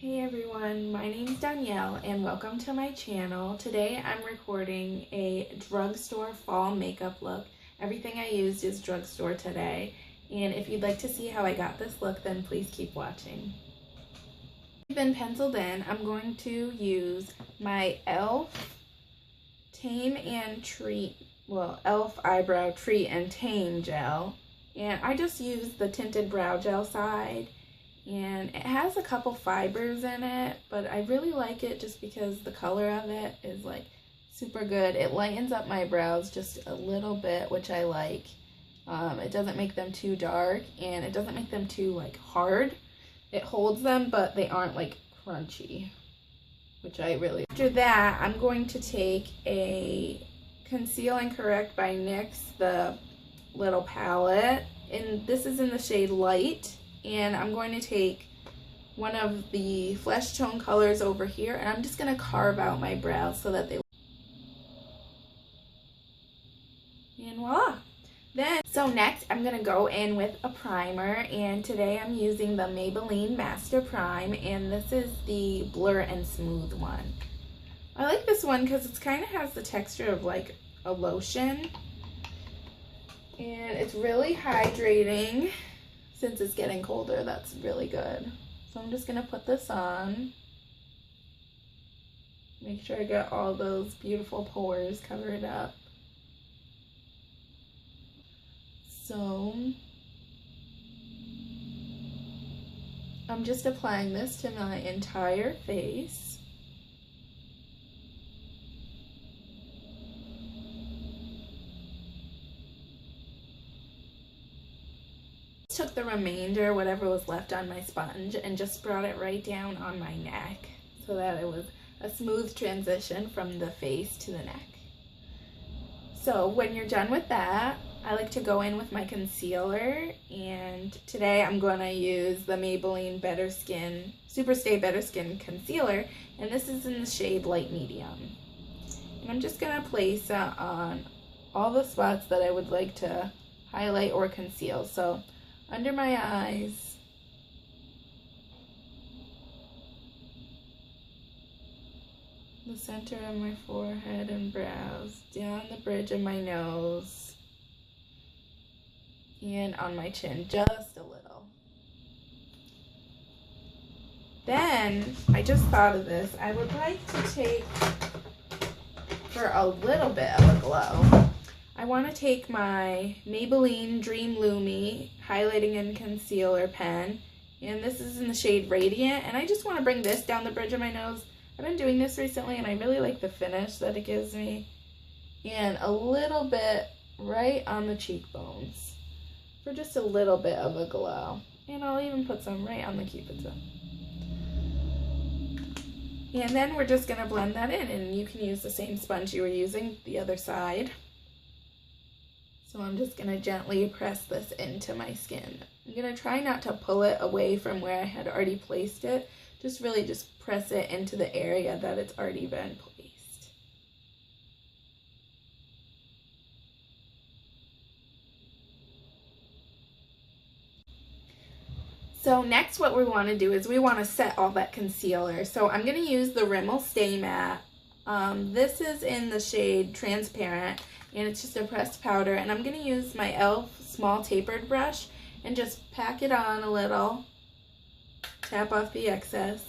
Hey everyone, my name's Donyelle and welcome to my channel. Today I'm recording a drugstore fall makeup look. Everything I used is drugstore today, and if you'd like to see how I got this look, then please keep watching. I've been penciled in. I'm going to use my e.l.f. Tame and Treat, e.l.f. Eyebrow Treat and Tame gel, and I just used the tinted brow gel side. And it has a couple fibers in it, but I really like it just because the color of it is like super good. It lightens up my brows just a little bit, which I like. It doesn't make them too dark, and it doesn't make them too like hard. It holds them, but they aren't like crunchy, which I really like. After that, I'm going to take a Conceal and Correct by NYX, the little palette, and this is in the shade Light. And I'm going to take one of the flesh tone colors over here, and I'm just going to carve out my brows so that they, and voila. So next I'm going to go in with a primer, and today I'm using the Maybelline Master Prime, and this is the Blur and Smooth one. I like this one because it kind of has the texture of like a lotion, and it's really hydrating. Since it's getting colder, that's really good. So I'm just gonna put this on. Make sure I get all those beautiful pores covered up. So I'm just applying this to my entire face. Took the remainder, whatever was left on my sponge, and just brought it right down on my neck so that it was a smooth transition from the face to the neck. So when you're done with that, I like to go in with my concealer, and today I'm going to use the Maybelline Better Skin Super Stay Better Skin Concealer, and this is in the shade Light Medium. And I'm just going to place it on all the spots that I would like to highlight or conceal. So under my eyes, the center of my forehead and brows, down the bridge of my nose, and on my chin, just a little. Then, I just thought of this, I would like to take, for a little bit of a glow, I want to take my Maybelline Dream Lumi Highlighting and Concealer pen, and this is in the shade Radiant, and I just want to bring this down the bridge of my nose. I've been doing this recently, and I really like the finish that it gives me, and a little bit right on the cheekbones for just a little bit of a glow, and I'll even put some right on the cupid's bow. And then we're just going to blend that in, and you can use the same sponge you were using the other side. So I'm just going to gently press this into my skin. I'm going to try not to pull it away from where I had already placed it. Just really just press it into the area that it's already been placed. So next what we want to do is we want to set all that concealer. So I'm going to use the Rimmel Stay Matte. This is in the shade Transparent, and it's just a pressed powder, and I'm going to use my e.l.f. small tapered brush and just pack it on a little, tap off the excess,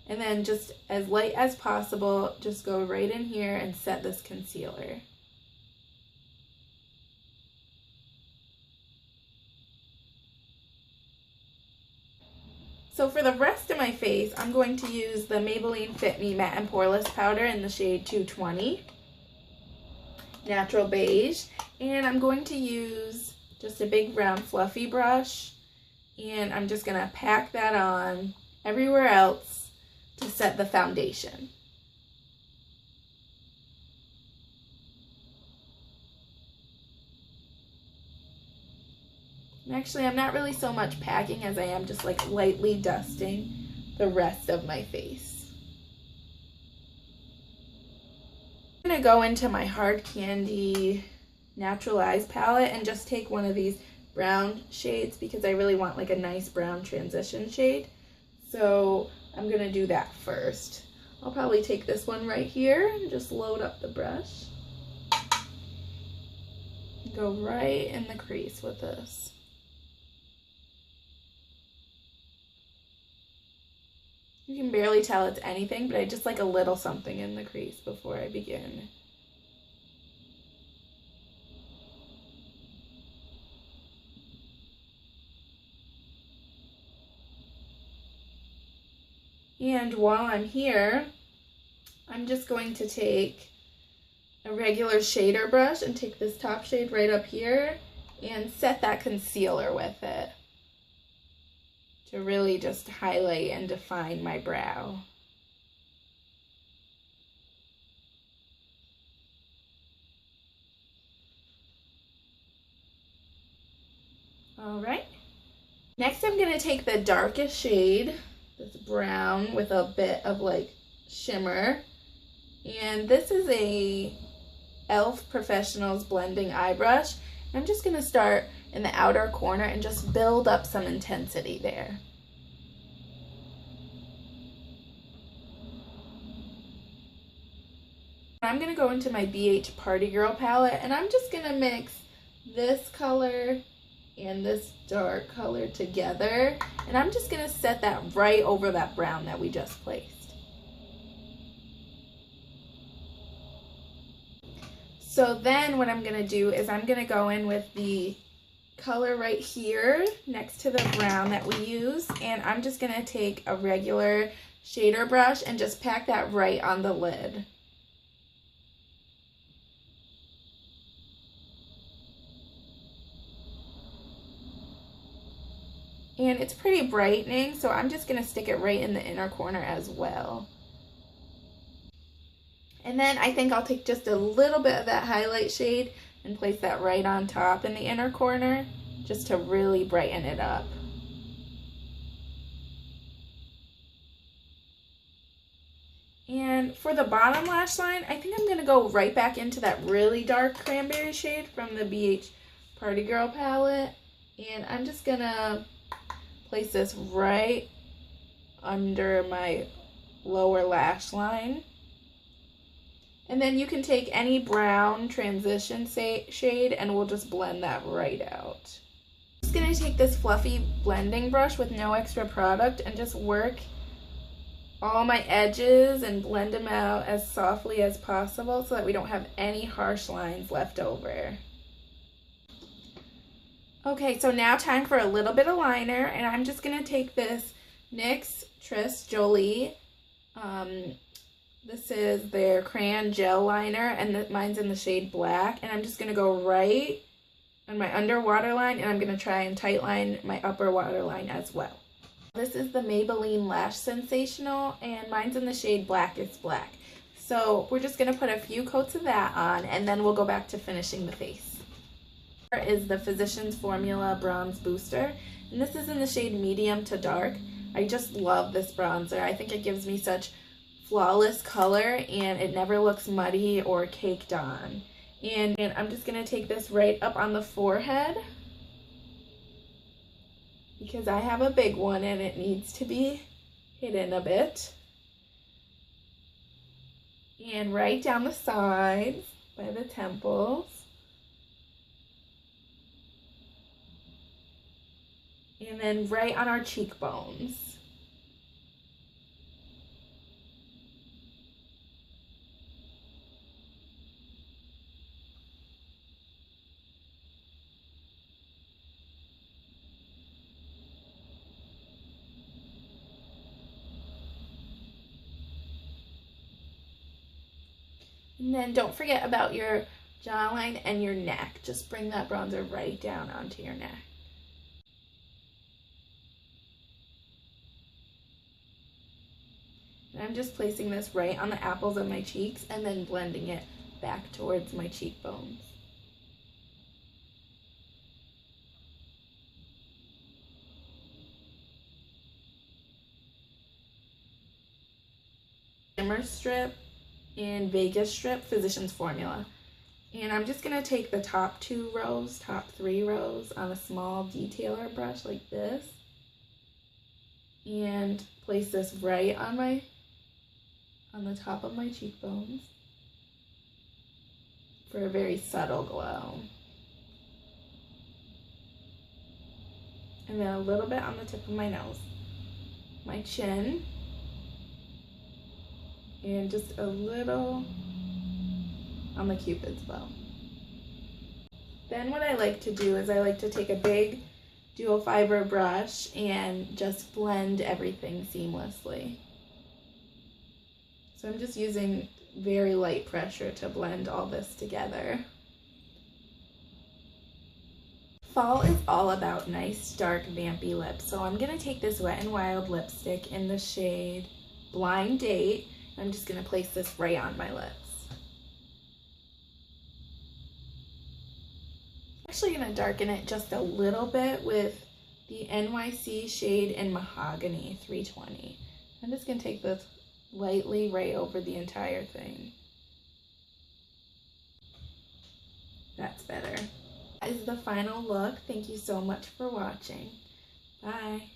and then just as light as possible, just go right in here and set this concealer. So for the rest of my face, I'm going to use the Maybelline Fit Me Matte and Poreless Powder in the shade 220. Natural Beige, and I'm going to use just a big round fluffy brush, and I'm just going to pack that on everywhere else to set the foundation. And actually, I'm not really so much packing as I am just like lightly dusting the rest of my face. I'm going to go into my Hard Candy Natural Eyes palette and just take one of these brown shades because I really want like a nice brown transition shade. So I'm gonna do that first. I'll probably take this one right here and just load up the brush. Go right in the crease with this. You can barely tell it's anything, but I just like a little something in the crease before I begin. And while I'm here, I'm just going to take a regular shader brush and take this top shade right up here and set that concealer with it to really just highlight and define my brow. All right. Next, I'm going to take the darkest shade, this brown with a bit of like shimmer. And this is a e.l.f. Professionals blending eye brush. I'm just going to start in the outer corner and just build up some intensity there. I'm going to go into my BH Party Girl palette and I'm just going to mix this color and this dark color together, and I'm just going to set that right over that brown that we just placed. So then what I'm going to do is I'm going to go in with the color right here next to the brown that we use, and I'm just going to take a regular shader brush and just pack that right on the lid. And it's pretty brightening, so I'm just going to stick it right in the inner corner as well. And then I think I'll take just a little bit of that highlight shade and place that right on top in the inner corner, just to really brighten it up. And for the bottom lash line, I think I'm going to go right back into that really dark cranberry shade from the BH Party Girl palette. And I'm just going to place this right under my lower lash line. And then you can take any brown transition shade and we'll just blend that right out. I'm just going to take this fluffy blending brush with no extra product and just work all my edges and blend them out as softly as possible so that we don't have any harsh lines left over. Okay, so now time for a little bit of liner, and I'm just going to take this NYX Tress Jolie. This is their crayon gel liner, and mine's in the shade black, and I'm just going to go right on my under waterline, and I'm going to try and tightline my upper waterline as well. This is the Maybelline Lash Sensational, and mine's in the shade Blackest Black. So we're just going to put a few coats of that on, and then we'll go back to finishing the face. Is the Physicians Formula Bronze Booster, and this is in the shade medium to dark. I just love this bronzer. I think it gives me such flawless color and it never looks muddy or caked on. And I'm just going to take this right up on the forehead because I have a big one and it needs to be hidden a bit. And right down the sides by the temples. And then right on our cheekbones. And then don't forget about your jawline and your neck. Just bring that bronzer right down onto your neck. And I'm just placing this right on the apples of my cheeks and then blending it back towards my cheekbones. Shimmer strip in Vegas strip, Physicians Formula. And I'm just going to take the top 3 rows on a small detailer brush like this. and place this right on the top of my cheekbones for a very subtle glow. And then a little bit on the tip of my nose, my chin, and just a little on the Cupid's bow. Then what I like to do is I like to take a big dual fiber brush and just blend everything seamlessly. So I'm just using very light pressure to blend all this together. Fall is all about nice, dark, vampy lips. So I'm gonna take this Wet n Wild lipstick in the shade Blind Date. I'm just gonna place this right on my lips. I'm actually gonna darken it just a little bit with the NYC shade in Mahogany 320. I'm just gonna take this lightly right over the entire thing. That's better. That is the final look. Thank you so much for watching. Bye.